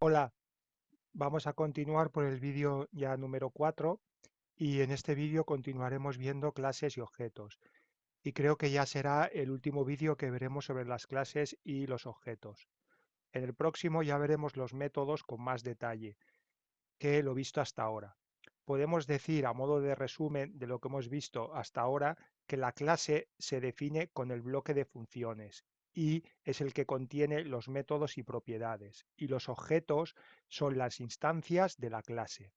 Hola, vamos a continuar por el vídeo ya número 4 y en este vídeo continuaremos viendo clases y objetos. Y creo que ya será el último vídeo que veremos sobre las clases y los objetos. En el próximo ya veremos los métodos con más detalle que lo visto hasta ahora. Podemos decir a modo de resumen de lo que hemos visto hasta ahora que la clase se define con el bloque de funciones y es el que contiene los métodos y propiedades, y los objetos son las instancias de la clase.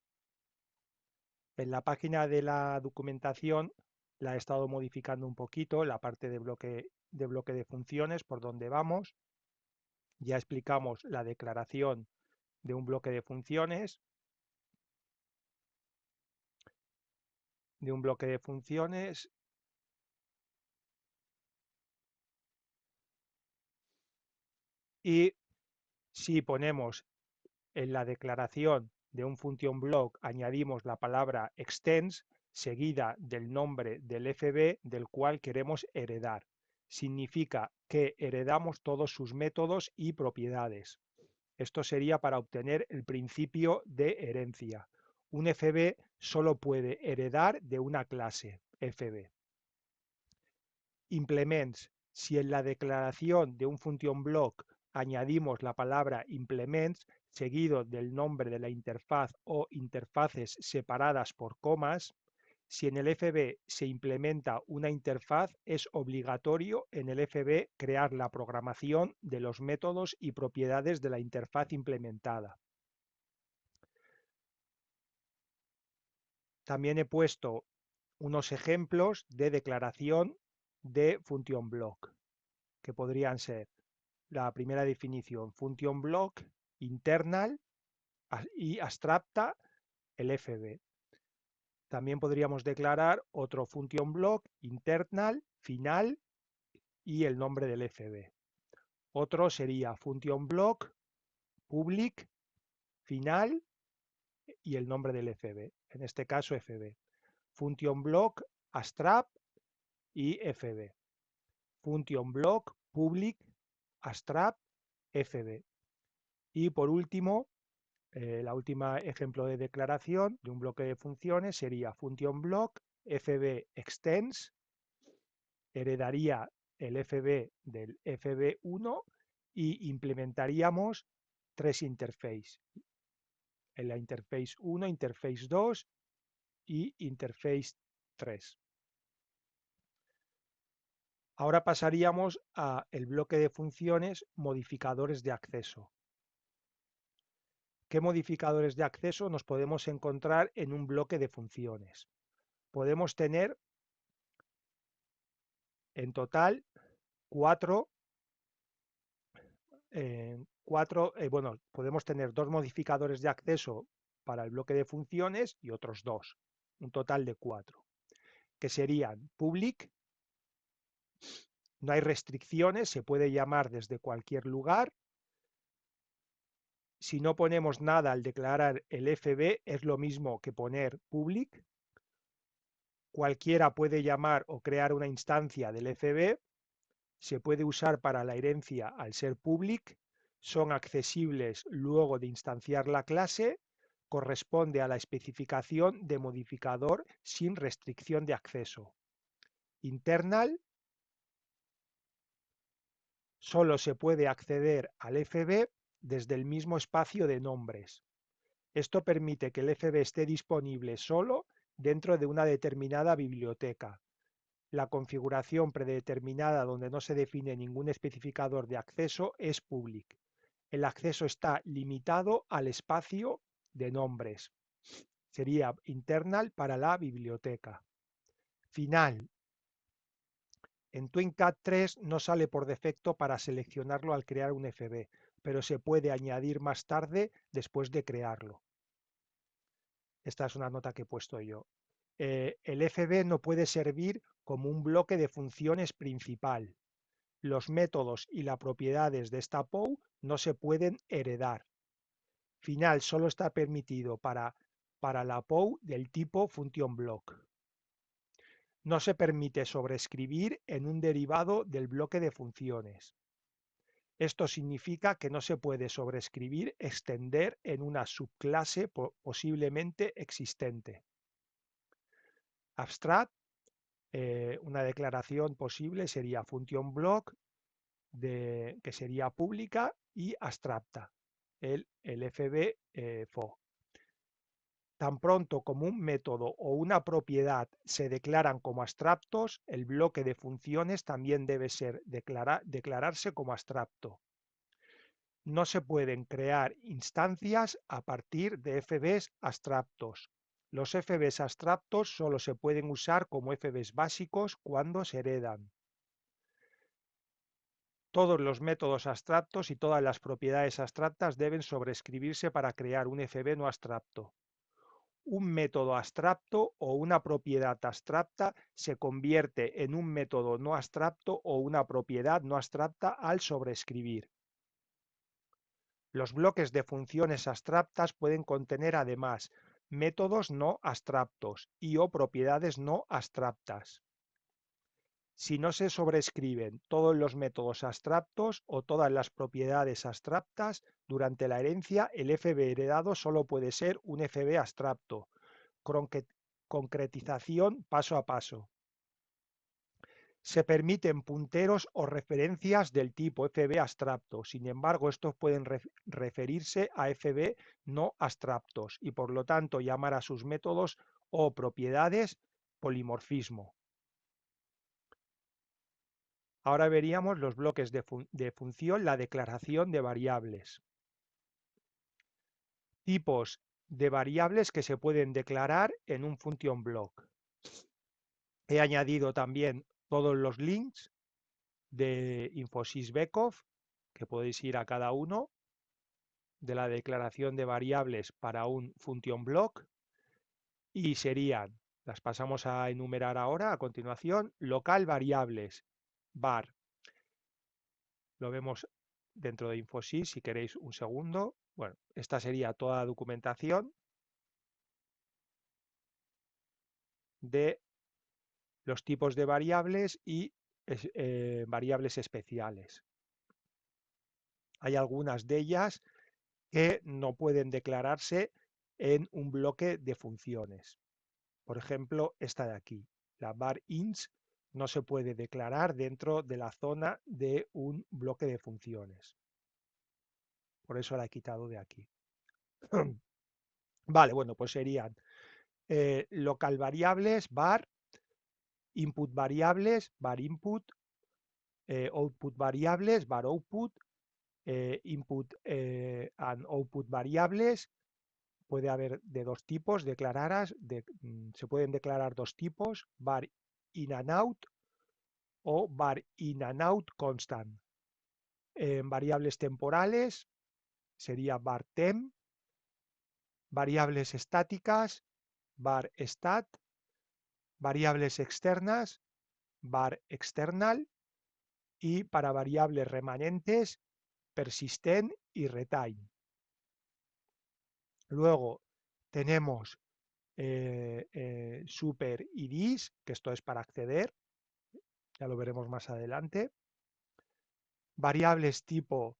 En la página de la documentación la he estado modificando un poquito, la parte de bloque de funciones por donde vamos. Ya explicamos la declaración de un bloque de funciones, y si ponemos en la declaración de un function block añadimos la palabra extends seguida del nombre del FB del cual queremos heredar. Significa que heredamos todos sus métodos y propiedades. Esto sería para obtener el principio de herencia. Un FB solo puede heredar de una clase FB. Implements. Si en la declaración de un function block añadimos la palabra implements seguido del nombre de la interfaz o interfaces separadas por comas, si en el FB se implementa una interfaz, es obligatorio en el FB crear la programación de los métodos y propiedades de la interfaz implementada. También he puesto unos ejemplos de declaración de function block, que podrían ser la primera definición, function block, internal y abstracta el FB. También podríamos declarar otro function block, internal, final y el nombre del FB. Otro sería function block, public, final y el nombre del FB. En este caso FB. Function block, abstract y FB. Function block, public, abstract, FB. Y por último, la última ejemplo de declaración de un bloque de funciones sería function block fb extends, heredaría el fb del fb1 y implementaríamos tres interfaces, en la interface 1, interface 2 y interface 3. Ahora pasaríamos a el bloque de funciones modificadores de acceso. ¿Qué modificadores de acceso nos podemos encontrar en un bloque de funciones? Podemos tener en total podemos tener dos modificadores de acceso para el bloque de funciones y otros dos, un total de 4, que serían public, no hay restricciones, se puede llamar desde cualquier lugar. Si no ponemos nada al declarar el FB, es lo mismo que poner public. Cualquiera puede llamar o crear una instancia del FB. Se puede usar para la herencia al ser public. Son accesibles luego de instanciar la clase. Corresponde a la especificación de modificador sin restricción de acceso. Internal. Solo se puede acceder al FB desde el mismo espacio de nombres. Esto permite que el FB esté disponible solo dentro de una determinada biblioteca. La configuración predeterminada donde no se define ningún especificador de acceso es public. El acceso está limitado al espacio de nombres. Sería internal para la biblioteca. Final. En TwinCAT 3 no sale por defecto para seleccionarlo al crear un FB, pero se puede añadir más tarde después de crearlo. Esta es una nota que he puesto yo. El FB no puede servir como un bloque de funciones principal. Los métodos y las propiedades de esta POU no se pueden heredar. Final solo está permitido para la POU del tipo function block. No se permite sobreescribir en un derivado del bloque de funciones. Esto significa que no se puede sobreescribir, extender en una subclase posiblemente existente. Abstract, una declaración posible sería function block, que sería pública, y abstracta, el FB FO. Tan pronto como un método o una propiedad se declaran como abstractos, el bloque de funciones también debe declararse como abstracto. No se pueden crear instancias a partir de FBs abstractos. Los FBs abstractos solo se pueden usar como FBs básicos cuando se heredan. Todos los métodos abstractos y todas las propiedades abstractas deben sobreescribirse para crear un FB no abstracto. Un método abstracto o una propiedad abstracta se convierte en un método no abstracto o una propiedad no abstracta al sobreescribir. Los bloques de funciones abstractas pueden contener además métodos no abstractos y/o propiedades no abstractas. Si no se sobrescriben todos los métodos abstractos o todas las propiedades abstractas, durante la herencia el FB heredado solo puede ser un FB abstracto. Concretización paso a paso. Se permiten punteros o referencias del tipo FB abstracto, sin embargo estos pueden referirse a FB no abstractos y por lo tanto llamar a sus métodos o propiedades polimorfismo. Ahora veríamos los bloques de función, la declaración de variables. Tipos de variables que se pueden declarar en un function block. He añadido también todos los links de Infosys Beckhoff, que podéis ir a cada uno, de la declaración de variables para un function block, y serían, las pasamos a enumerar ahora a continuación: local variables, var. Lo vemos dentro de Infosys, si queréis un segundo. Bueno, esta sería toda la documentación de los tipos de variables y variables especiales. Hay algunas de ellas que no pueden declararse en un bloque de funciones. Por ejemplo, esta de aquí, la var ins, no se puede declarar dentro de la zona de un bloque de funciones. Por eso la he quitado de aquí. Vale, bueno, pues serían local variables, var, input variables, var input, output variables, var output, input and output variables. Puede haber de dos tipos declaradas, se pueden declarar dos tipos: var in and out o var in and out constant. Variables temporales sería var temp, variables estáticas, var stat, variables externas, var external, y para variables remanentes, persistent y retain. Luego tenemos super IDs, que esto es para acceder, ya lo veremos más adelante. Variables tipo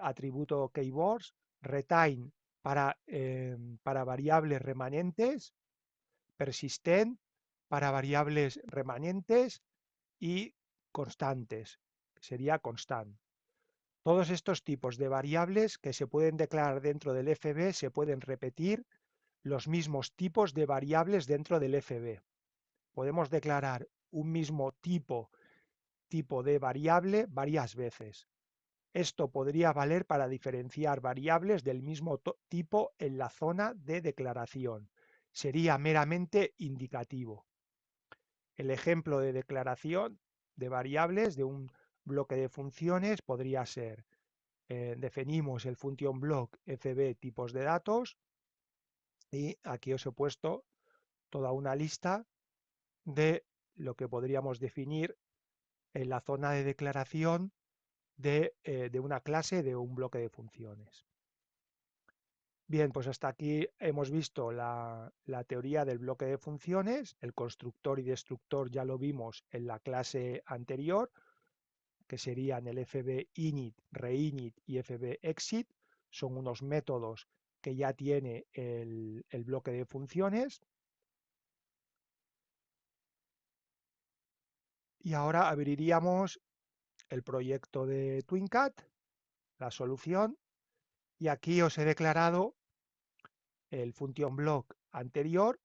atributo keywords, retain para variables remanentes, persistent para variables remanentes y constantes, sería constant. Todos estos tipos de variables que se pueden declarar dentro del FB se pueden repetir los mismos tipos de variables dentro del FB. Podemos declarar un mismo tipo de variable varias veces. Esto podría valer para diferenciar variables del mismo tipo en la zona de declaración. Sería meramente indicativo. El ejemplo de declaración de variables de un bloque de funciones podría ser: definimos el function block FB tipos de datos, y aquí os he puesto toda una lista de lo que podríamos definir en la zona de declaración de una clase de un bloque de funciones. Bien, pues hasta aquí hemos visto la teoría del bloque de funciones. El constructor y destructor ya lo vimos en la clase anterior, que serían el fb-init, reinit y fb-exit, son unos métodos que ya tiene el bloque de funciones. Y ahora abriríamos el proyecto de TwinCAT, la solución, y aquí os he declarado el function block anterior,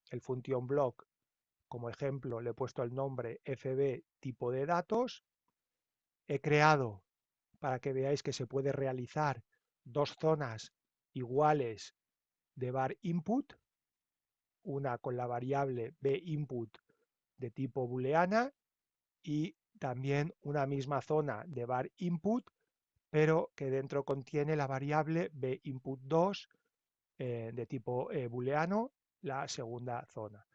el function block, como ejemplo le he puesto el nombre fb tipo de datos, he creado para que veáis que se puede realizar dos zonas iguales de var input, una con la variable binput de tipo booleana y también una misma zona de var input, pero que dentro contiene la variable binput2 de tipo booleano, la segunda zona.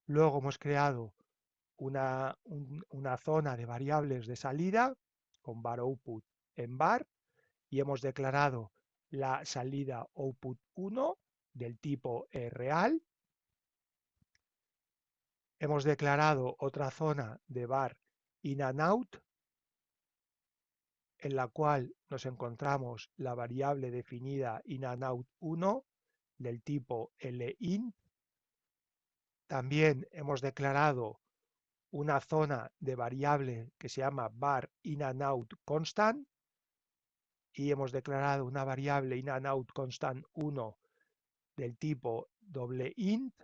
Luego hemos creado una zona de variables de salida con var output en var y hemos declarado la salida output 1 del tipo real. Hemos declarado otra zona de var in and out en la cual nos encontramos la variable definida in and out 1 del tipo lint. También hemos declarado una zona de variable que se llama var in and out constant y hemos declarado una variable in and out constant 1 del tipo int.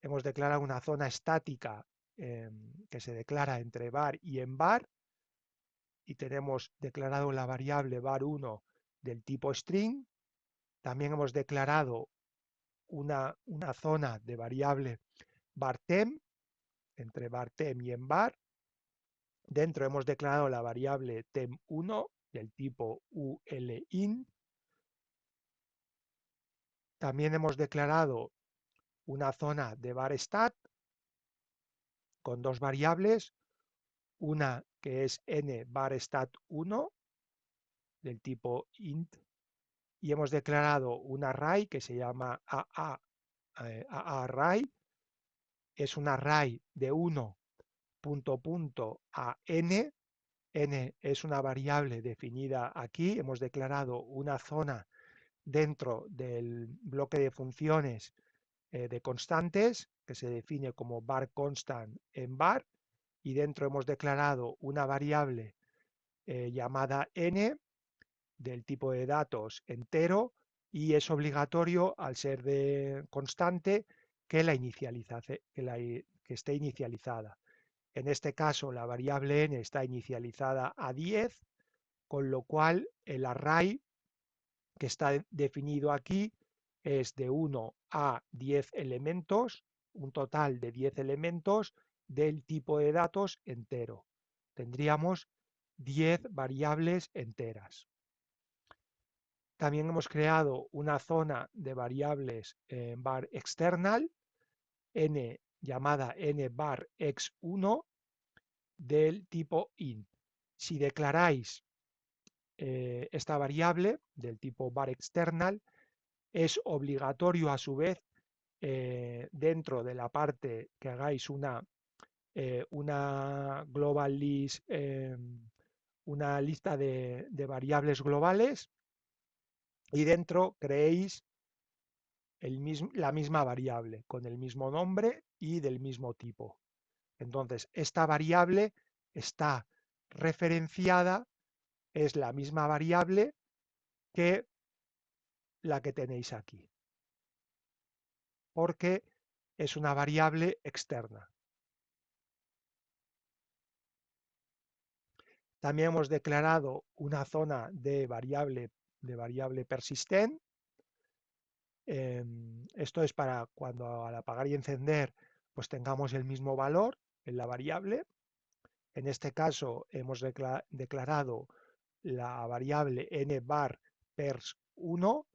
Hemos declarado una zona estática que se declara entre var y en var y tenemos declarado la variable var1 del tipo string. También hemos declarado una zona de variable vartem entre vartem y en var. Dentro hemos declarado la variable tem1 del tipo ulint. También hemos declarado una zona de var stat con dos variables, una que es n var stat1 del tipo int y hemos declarado un array que se llama array. Es un array de 1 a n. N es una variable definida aquí. Hemos declarado una zona dentro del bloque de funciones de constantes que se define como var constant en var y dentro hemos declarado una variable llamada n del tipo de datos entero y es obligatorio al ser de constante que que esté inicializada. En este caso la variable n está inicializada a 10, con lo cual el array que está definido aquí es de 1 a 10 elementos, un total de 10 elementos del tipo de datos entero. Tendríamos 10 variables enteras. También hemos creado una zona de variables en var external, n llamada nvar x1 del tipo int. Si declaráis esta variable del tipo var external, es obligatorio a su vez dentro de la parte que hagáis una global list, una lista de variables globales y dentro creéis la misma variable con el mismo nombre y del mismo tipo. Entonces, esta variable está referenciada, es la misma variable que la que tenéis aquí, porque es una variable externa. También hemos declarado una zona de variable persistent. Esto es para cuando al apagar y encender pues tengamos el mismo valor en la variable. En este caso hemos declarado la variable nvar pers1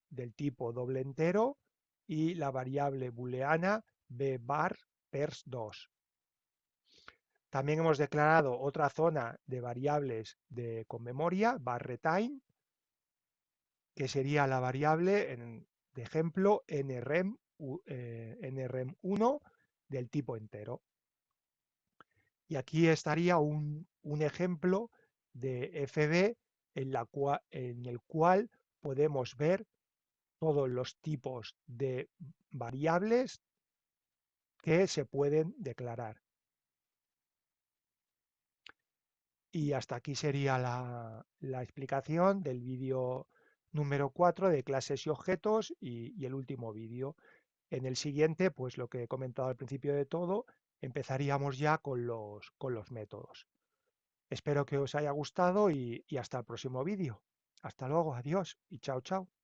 del tipo doble entero y la variable booleana bvar pers2. También hemos declarado otra zona de variables con memoria, var_retail, que sería la variable de ejemplo nrem1 del tipo entero. Y aquí estaría un ejemplo de FB en el cual podemos ver todos los tipos de variables que se pueden declarar. Y hasta aquí sería la explicación del vídeo número 4 de clases y objetos y el último vídeo. En el siguiente, pues lo que he comentado al principio de todo, empezaríamos ya con los métodos. Espero que os haya gustado y hasta el próximo vídeo. Hasta luego, adiós y chao, chao.